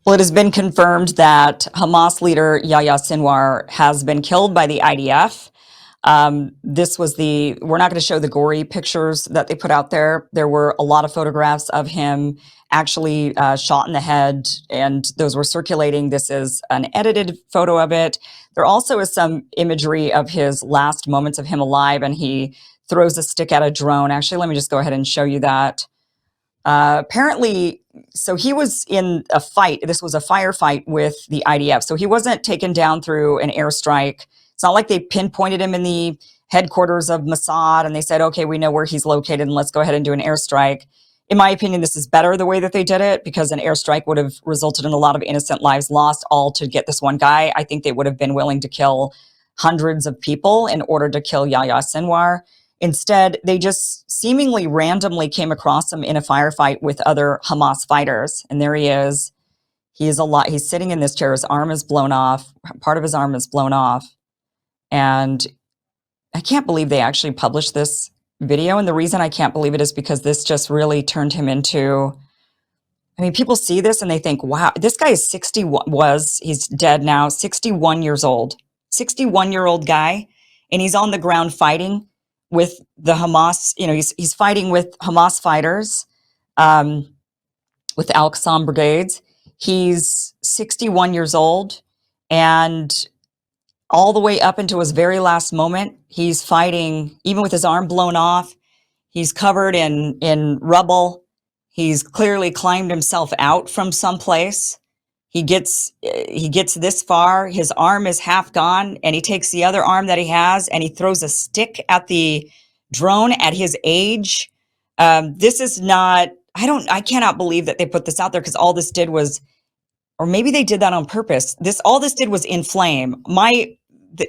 Well, it has been confirmed that Hamas leader Yahya Sinwar has been killed by the IDF. We're not going to show the gory pictures that they put out there. There were a lot of photographs of him actually shot in the head, and those were circulating. This is an edited photo of it. There also is some imagery of his last moments of him alive, and he throws a stick at a drone. Actually, let me just go ahead and show you that. Apparently, so he was in a fight. This was a firefight with the IDF. So he wasn't taken down through an airstrike. It's not like they pinpointed him in the headquarters of Mossad and they said, okay, we know where he's located and let's go ahead and do an airstrike. In my opinion, this is better the way that they did it, because an airstrike would have resulted in a lot of innocent lives lost, all to get this one guy. I think they would have been willing to kill hundreds of people in order to kill Yahya Sinwar. Instead, they just seemingly randomly came across him in a firefight with other Hamas fighters. And there he is. He's sitting in this chair. His arm is blown off. Part of his arm is blown off. And I can't believe they actually published this video. And the reason I can't believe it is because this just really turned him into, I mean, people see this and they think, wow, this guy is he's dead now, 61 years old, 61-year-old guy. And he's on the ground fighting with the Hamas, he's fighting with Hamas fighters, with the Al-Qassam brigades. He's 61 years old, and all the way up into his very last moment, he's fighting, even with his arm blown off. He's covered in rubble. He's clearly climbed himself out from someplace. He gets this far, his arm is half gone, and he takes the other arm that he has and he throws a stick at the drone at his age. This is not, I cannot believe that they put this out there, because all this did was, or maybe they did that on purpose. All this did was inflame.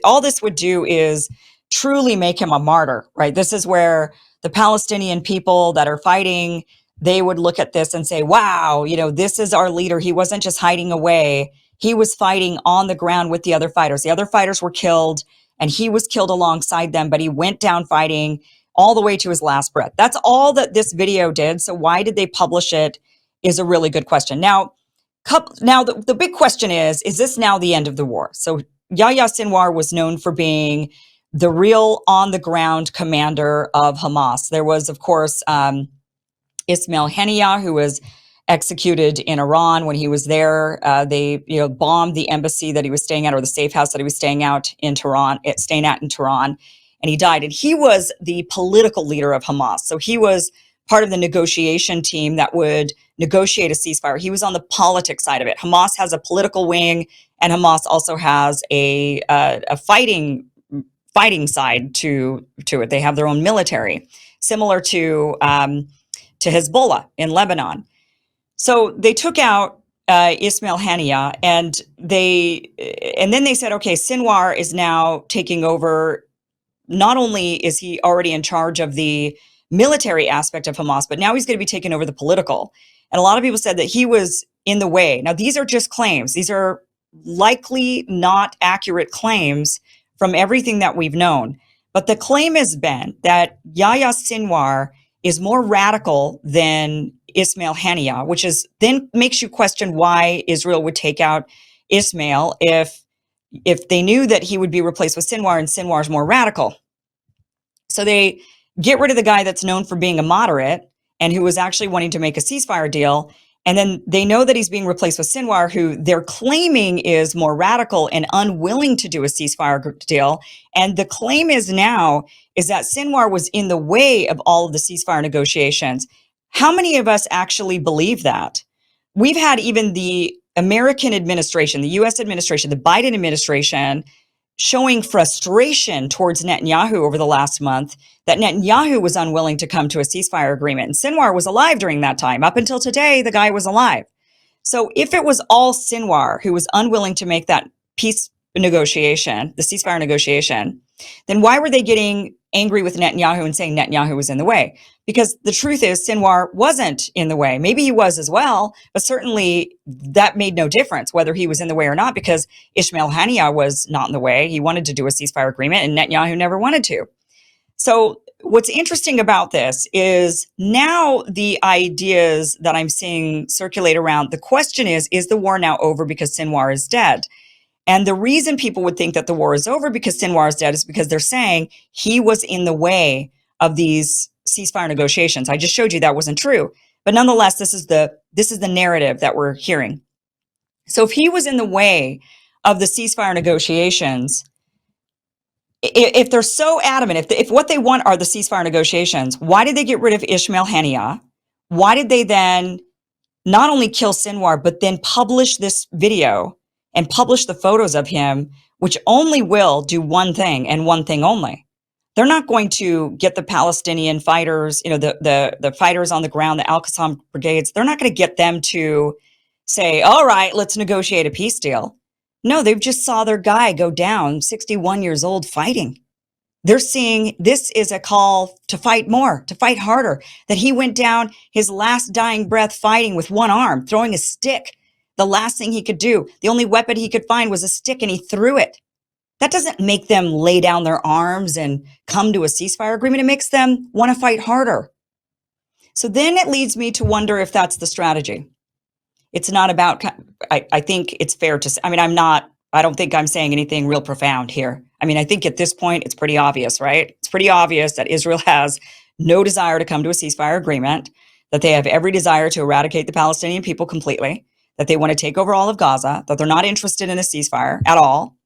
All this would do is truly make him a martyr, right? This is where the Palestinian people that are fighting, they would look at this and say, wow, this is our leader. He wasn't just hiding away. He was fighting on the ground with the other fighters. The other fighters were killed and he was killed alongside them, but he went down fighting all the way to his last breath. That's all that this video did. So why did they publish it is a really good question. Now the big question is this now the end of the war? So Yahya Sinwar was known for being the real on-the-ground commander of Hamas. There was, of course, Ismail Haniyeh, who was executed in Iran when he was there. They bombed the embassy that he was staying at, or the safe house that he was staying at in Tehran, and he died. And he was the political leader of Hamas. So he was part of the negotiation team that would negotiate a ceasefire. He was on the politics side of it. Hamas has a political wing, and Hamas also has a fighting side to it. They have their own military, similar to Hezbollah in Lebanon. So they took out Ismail Haniyeh, and then they said, okay, Sinwar is now taking over. Not only is he already in charge of the military aspect of Hamas, but now he's going to be taking over the political. And a lot of people said that he was in the way. Now, these are just claims. These are likely not accurate claims from everything that we've known. But the claim has been that Yahya Sinwar is more radical than Ismail Haniyeh, which then makes you question why Israel would take out Ismail if they knew that he would be replaced with Sinwar, and Sinwar's more radical. So they get rid of the guy that's known for being a moderate and who was actually wanting to make a ceasefire deal. And then they know that he's being replaced with Sinwar, who they're claiming is more radical and unwilling to do a ceasefire deal. And the claim is that Sinwar was in the way of all of the ceasefire negotiations. How many of us actually believe that? We've had even the American administration, the US administration, the Biden administration showing frustration towards Netanyahu over the last month, that Netanyahu was unwilling to come to a ceasefire agreement. And Sinwar was alive during that time. Up until today, the guy was alive. So if it was all Sinwar who was unwilling to make that peace negotiation, the ceasefire negotiation, then why were they getting angry with Netanyahu and saying Netanyahu was in the way? Because the truth is Sinwar wasn't in the way. Maybe he was as well, but certainly that made no difference whether he was in the way or not, because Ismail Haniyeh was not in the way. He wanted to do a ceasefire agreement and Netanyahu never wanted to. So what's interesting about this is now the ideas that I'm seeing circulate around, the question is the war now over because Sinwar is dead? And the reason people would think that the war is over because Sinwar is dead is because they're saying he was in the way of these ceasefire negotiations. I just showed you that wasn't true. But nonetheless, this is the narrative that we're hearing. So if he was in the way of the ceasefire negotiations, if they're so adamant, if what they want are the ceasefire negotiations, why did they get rid of Ismail Haniyeh? Why did they then not only kill Sinwar, but then publish this video and publish the photos of him, which only will do one thing and one thing only? They're not going to get the Palestinian fighters, the fighters on the ground, the Al-Qassam brigades. They're not going to get them to say, all right, let's negotiate a peace deal. No, they've just saw their guy go down, 61 years old, fighting. They're seeing this is a call to fight more, to fight harder, that he went down his last dying breath fighting with one arm, throwing a stick. The last thing he could do, the only weapon he could find was a stick, and he threw it. That doesn't make them lay down their arms and come to a ceasefire agreement. It makes them want to fight harder. So then it leads me to wonder if that's the strategy. It's not about, I think it's fair to say, I don't think I'm saying anything real profound here. I think at this point, it's pretty obvious, right? It's pretty obvious that Israel has no desire to come to a ceasefire agreement, that they have every desire to eradicate the Palestinian people completely, that they want to take over all of Gaza, that they're not interested in a ceasefire at all.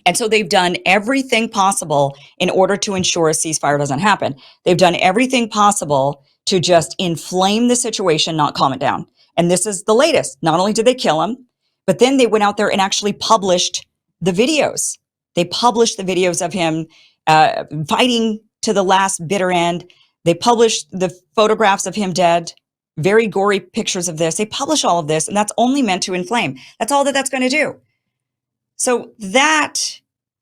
And so they've done everything possible in order to ensure a ceasefire doesn't happen. They've done everything possible to just inflame the situation, not calm it down. And this is the latest. Not only did they kill him, but then they went out there and actually published the videos. They published the videos of him fighting to the last bitter end. They published the photographs of him dead, very gory pictures of this. They publish all of this, and that's only meant to inflame. That's all that's going to do. So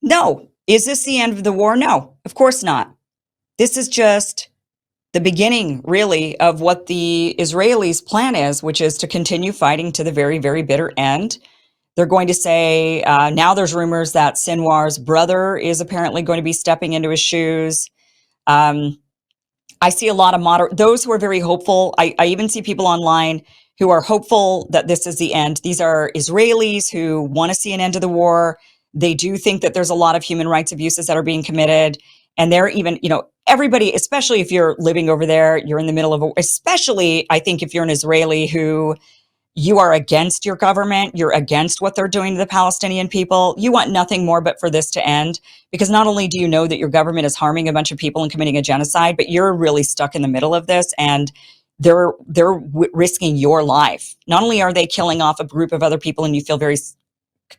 no. Is this the end of the war? No, of course not. This is just the beginning, really, of what the Israelis' plan is, which is to continue fighting to the very, very bitter end. They're going to say, now there's rumors that Sinwar's brother is apparently going to be stepping into his shoes. I see a lot of those who are very hopeful. I even see people online who are hopeful that this is the end. These are Israelis who want to see an end to the war. They do think that there's a lot of human rights abuses that are being committed. And they're even, everybody, especially if you're living over there, you're in the middle of especially, I think if you're an Israeli who you are against your government, you're against what they're doing to the Palestinian people, you want nothing more but for this to end. Because not only do you know that your government is harming a bunch of people and committing a genocide, but you're really stuck in the middle of this, and they're risking your life. Not only are they killing off a group of other people and you feel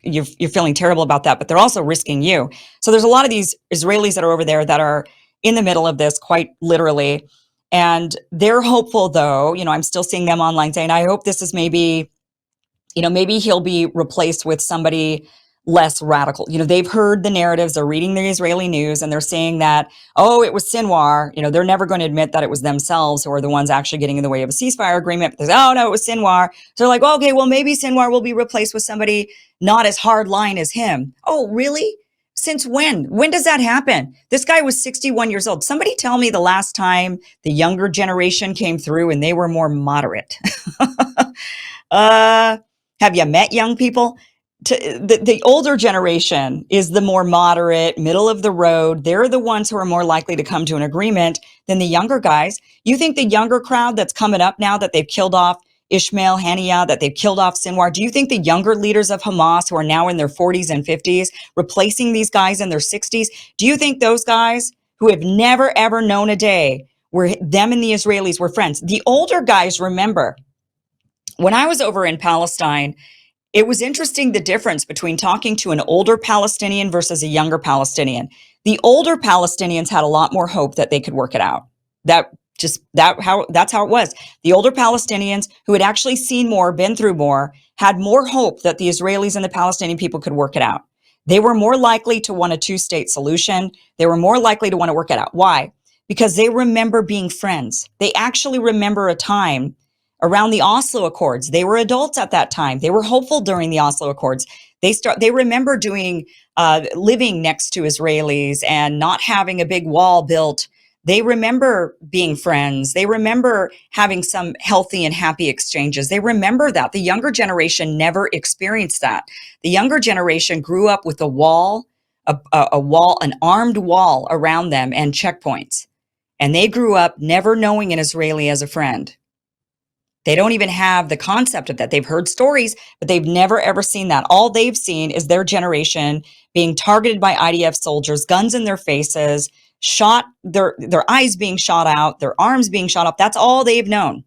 you're feeling terrible about that, but they're also risking you. So there's a lot of these Israelis that are over there that are in the middle of this, quite literally. And they're hopeful, though. I'm still seeing them online saying, I hope this is maybe he'll be replaced with somebody less radical. They've heard the narratives, they're reading the Israeli news, and they're saying that, oh, it was Sinwar. They're never going to admit that it was themselves who are the ones actually getting in the way of a ceasefire agreement. But they say, oh, no, it was Sinwar. So they're like, okay, well, maybe Sinwar will be replaced with somebody not as hard line as him. Oh, really? Since when? When does that happen? This guy was 61 years old. Somebody tell me the last time the younger generation came through and they were more moderate. Have you met young people? The older generation is the more moderate, middle of the road. They're the ones who are more likely to come to an agreement than the younger guys. You think the younger crowd that's coming up now that they've killed off Ismail Haniyeh, that they've killed off Sinwar, do you think the younger leaders of Hamas who are now in their 40s and 50s, replacing these guys in their 60s, do you think those guys who have never, ever known a day where them and the Israelis were friends? The older guys remember. When I was over in Palestine, it was interesting the difference between talking to an older Palestinian versus a younger Palestinian. The older Palestinians had a lot more hope that they could work it out. That's how it was. The older Palestinians who had actually seen more, been through more, had more hope that the Israelis and the Palestinian people could work it out. They were more likely to want a two-state solution. They were more likely to want to work it out. Why? Because they remember being friends. They actually remember a time around the Oslo Accords. They were adults at that time. They were hopeful during the Oslo Accords. They remember living next to Israelis and not having a big wall built They remember being friends. They remember having some healthy and happy exchanges. They remember that. The younger generation never experienced that. The younger generation grew up with a wall, an armed wall around them and checkpoints. And they grew up never knowing an Israeli as a friend. They don't even have the concept of that. They've heard stories, but they've never ever seen that. All they've seen is their generation being targeted by IDF soldiers, guns in their faces, shot, their eyes being shot out, their arms being shot up. That's all they've known.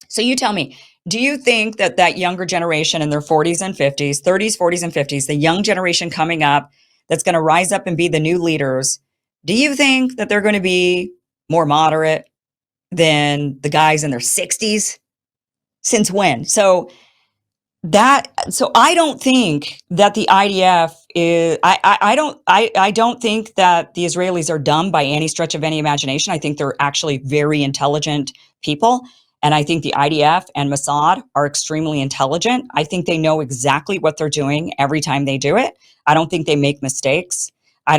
So you tell me, do you think that that younger generation in their 40s and 50s, 30s, 40s and 50s, the young generation coming up that's going to rise up and be the new leaders, do you think that they're going to be more moderate than the guys in their 60s? Since when? So I don't think that the IDF is, I don't think that the Israelis are dumb by any stretch of any imagination. I think they're actually very intelligent people. And I think the IDF and Mossad are extremely intelligent. I think they know exactly what they're doing every time they do it. I don't think they make mistakes. I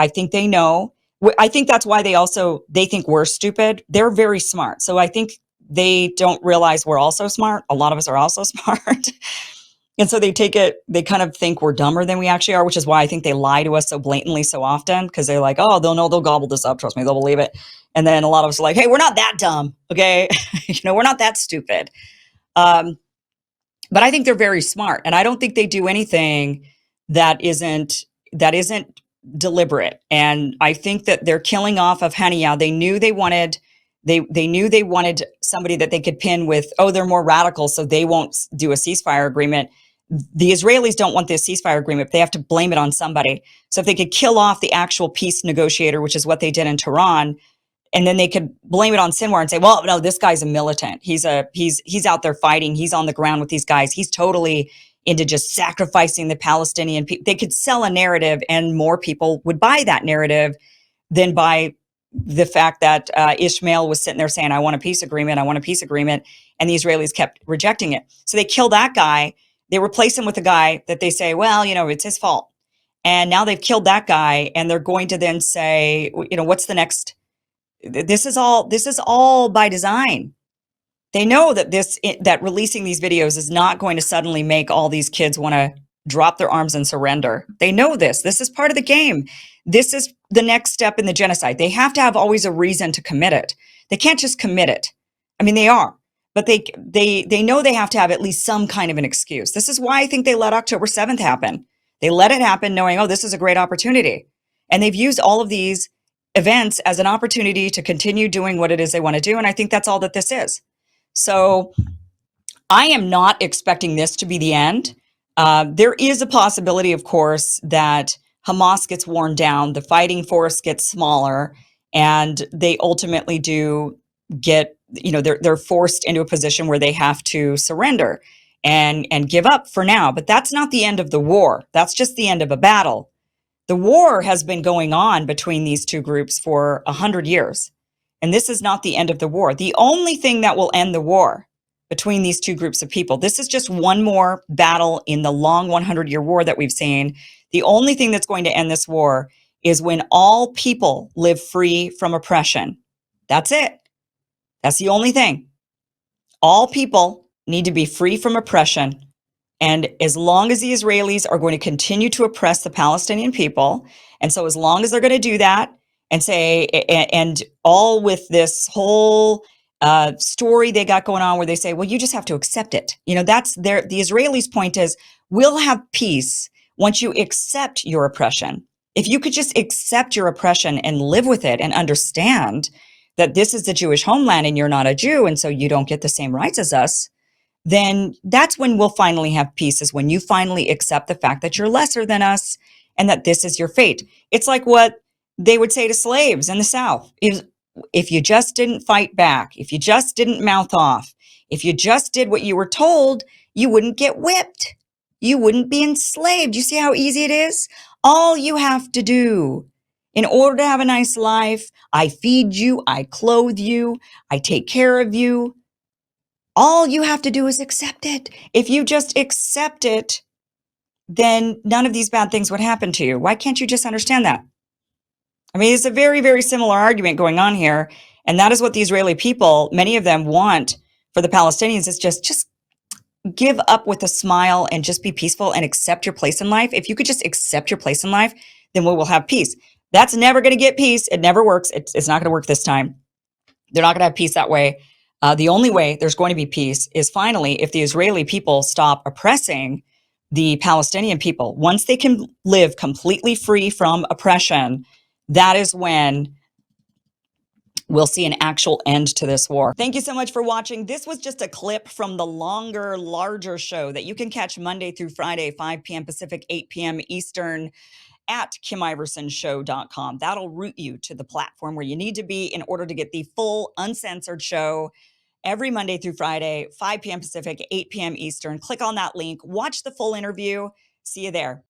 think they know. I think that's why they think we're stupid. They're very smart. So I think they don't realize we're also smart. A lot of us are also smart. And so they kind of think we're dumber than we actually are, which is why I think they lie to us so blatantly so often, because they're like, oh, they'll gobble this up. Trust me, they'll believe it. And then a lot of us are like, hey, we're not that dumb. Okay. We're not that stupid. But I think they're very smart. And I don't think they do anything that isn't deliberate. And I think that they're killing off of Haniya. They knew they wanted somebody that they could pin with, oh, they're more radical, so they won't do a ceasefire agreement. The Israelis don't want this ceasefire agreement. They have to blame it on somebody. So if they could kill off the actual peace negotiator, which is what they did in Tehran, and then they could blame it on Sinwar and say, well, no, this guy's a militant. He's out there fighting. He's on the ground with these guys. He's totally into just sacrificing the Palestinian people. They could sell a narrative, and more people would buy that narrative than by the fact that Ishmael was sitting there saying, I want a peace agreement, and the Israelis kept rejecting it. So they kill that guy. They replace him with a guy that they say, well, it's his fault. And now they've killed that guy, and they're going to then say, what's the next? This is all by design. They know that that releasing these videos is not going to suddenly make all these kids want to drop their arms and surrender. They know this. This is part of the game. This is the next step in the genocide. They have to have always a reason to commit it. They can't just commit it. I mean, they are, but they know they have to have at least some kind of an excuse. This is why I think they let October 7th happen. They let it happen knowing, oh, this is a great opportunity. And they've used all of these events as an opportunity to continue doing what it is they want to do. And I think that's all that this is. So I am not expecting this to be the end. There is a possibility, of course, that Hamas gets worn down, the fighting force gets smaller, and they ultimately do get, they're forced into a position where they have to surrender and give up for now. But that's not the end of the war. That's just the end of a battle. The war has been going on between these two groups for 100 years. And this is not the end of the war. The only thing that will end the war between these two groups of people, this is just one more battle in the long 100-year war that we've seen. The only thing that's going to end this war is when all people live free from oppression. That's it. That's the only thing. All people need to be free from oppression. And as long as the Israelis are going to continue to oppress the Palestinian people, and so as long as they're going to do that and say, and all with this whole story they got going on where they say, well, you just have to accept it. That's the Israelis' point is, we'll have peace once you accept your oppression. If you could just accept your oppression and live with it and understand that this is the Jewish homeland and you're not a Jew, and so you don't get the same rights as us, then that's when we'll finally have peace, is when you finally accept the fact that you're lesser than us and that this is your fate. It's like what they would say to slaves in the South. If you just didn't fight back, if you just didn't mouth off, if you just did what you were told, you wouldn't get whipped. You wouldn't be enslaved. You see how easy it is? All you have to do in order to have a nice life, I feed you, I clothe you, I take care of you. All you have to do is accept it. If you just accept it, then none of these bad things would happen to you. Why can't you just understand that? I mean, it's a very, very similar argument going on here. And that is what the Israeli people, many of them want for the Palestinians is just give up with a smile and just be peaceful and accept your place in life. If you could just accept your place in life, then we will have peace. That's never going to get peace. It never works. It's not going to work this time. They're not going to have peace that way. The only way there's going to be peace is finally if the Israeli people stop oppressing the Palestinian people. Once they can live completely free from oppression, that is when we'll see an actual end to this war. Thank you so much for watching. This was just a clip from the longer, larger show that you can catch Monday through Friday, 5 p.m. Pacific, 8 p.m. Eastern at KimIversonShow.com. That'll route you to the platform where you need to be in order to get the full uncensored show every Monday through Friday, 5 p.m. Pacific, 8 p.m. Eastern. Click on that link, watch the full interview. See you there.